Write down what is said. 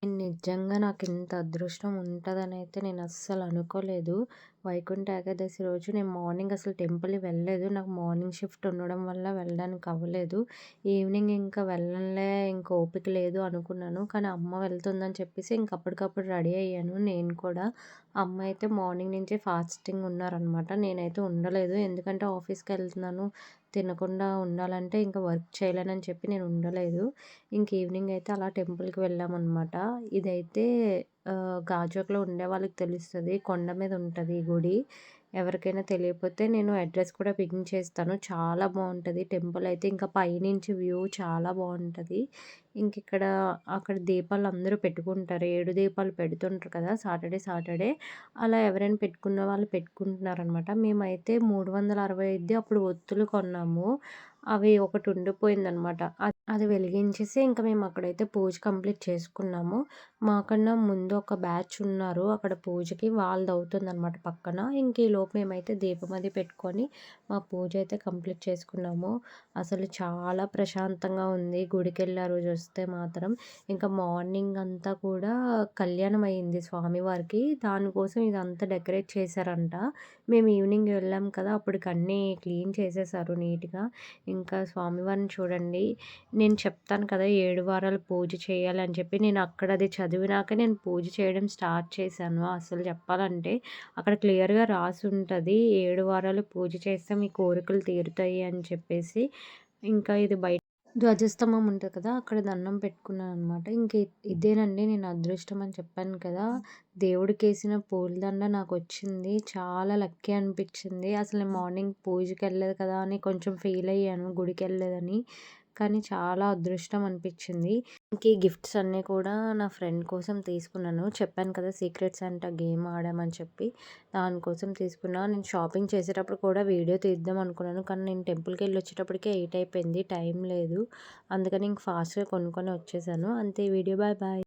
నిజంగా నాకింత అదృష్టం ఉంటదనైతే నేనస్సలు అనుకోలేదు. వైకుంఠ ఏకాదశి రోజు నేను మార్నింగ్ అసలు టెంపుల్‌కి వెళ్ళలేదు. నాకు మార్నింగ్ షిఫ్ట్ ఉండడం వల్ల వెళ్ళడానికి అవ్వలేదు. ఈవినింగ్ ఇంకా వెళ్ళనులే ఇంక ఓపిక లేదు అనుకున్నాను. కానీ అమ్మ వెళ్తుందని చెప్పేసి ఇంక అప్పటికప్పుడు రెడీ అయ్యాను నేను కూడా. అమ్మ అయితే మార్నింగ్ నుంచే ఫాస్టింగ్ ఉన్నారనమాట. నేనైతే ఉండలేదు. ఎందుకంటే ఆఫీస్‌కెళ్తున్నాను. తినకుండా ఉండాలంటే ఇంక వర్క్ చేయలేనని చెప్పి నేను ఉండలేదు. ఇంక ఈవినింగ్ అయితే అలా టెంపుల్‌కి వెళ్ళామనమాట. ఇదైతే గాజువాకలో ఉండే వాళ్ళకి తెలుస్తది. కొండ మీద ఉంటది ఈ గుడి. ఎవరికైనా తెలియకపోతే నేను అడ్రెస్ కూడా పింగ్ చేస్తాను. చాలా బావుంటది టెంపుల్ అయితే. ఇంకా పైనుంచి వ్యూ చాలా బావుంటది. ఇంకిక్కడ అక్కడ దీపాలు అందరూ పెట్టుకుంటారు. 7 దీపాలు పెడుతుంటారు కదా! Saturday, Saturday. అలా ఎవరైనా పెట్టుకున్న వాళ్ళు పెట్టుకుంటున్నారనమాట. మేమైతే 365 అప్పుడు ఒత్తులు కొన్నాము. అవి ఒకటి ఉండిపోయిందనమాట. అది వెలిగించేసి ఇంక మేము అక్కడైతే పూజ కంప్లీట్ చేసుకున్నాము. మాకన్నా ముందు ఒక బ్యాచ్ ఉన్నారు అక్కడ పూజకి. వాళ్ళదవుతుందనమాట పక్కన. ఇంక ఈలోపు మేమైతే దీపం అది పెట్టుకొని మా పూజ అయితే కంప్లీట్ చేసుకున్నాము. అసలు చాలా ప్రశాంతంగా ఉంది గుడికెళ్ళి ఆ రోజు వస్తే మాత్రం. ఇంకా మార్నింగ్ అంతా కూడా కళ్యాణం అయింది స్వామివారికి. దానికోసం ఇదంతా డెకరేట్ చేశారంట. మేము ఈవినింగ్ వెళ్ళాం కదా! అప్పటికన్నీ క్లీన్ చేసేశారు నీట్‌గా. ఇంకా స్వామివారిని చూడండి. నేను చెప్తాను కదా! 7 వారాలు పూజ చేయాలి అని చెప్పి. నేను అక్కడ అది చదివినాక నేను పూజ చేయడం స్టార్ట్ చేశాను. అసలు చెప్పాలంటే అక్కడ క్లియర్‌గా రాసుంటది. 7 వారాలు పూజ చేస్తే మీ కోరికలు తీరుతాయి అని చెప్పేసి. ఇంకా ఇది ధ్వజస్తంభం ఉంటది కదా! అక్కడ దండం పెట్టుకున్నాననమాట. ఇంక ఇదేనండి నేను అదృష్టం అని చెప్పాను కదా! దేవుడికేసిన పూలదండ నాకొచ్చింది. చాలా లక్కీ అనిపిచ్చింది. అసలు నేను మార్నింగ్ పూజకెళ్ళలేదు కదా! అని కొంచెం ఫీల్ అయ్యాను గుడికెళ్ళలేదని. కానీ చాలా అదృష్టం అనిపిచ్చింది. ఇంక ఈ గిఫ్ట్స్ అన్నీ కూడా నా ఫ్రెండ్ కోసం తీసుకున్నాను. చెప్పాను కదా! సీక్రెట్ సాంటా గేమ్ ఆడామని చెప్పి. దానికోసం తీసుకున్నా. నేను షాపింగ్ చేసేటప్పుడు కూడా వీడియో తీద్దాం అనుకున్నాను. కానీ నేను టెంపుల్‌కెళ్ళి వచ్చేటప్పటికే 8 అయిపోయింది. టైం లేదు. అందుకని ఇంక ఫాస్ట్‌గా కొనుక్కొని వచ్చేసాను. అంతే ఈ వీడియో. Bye bye.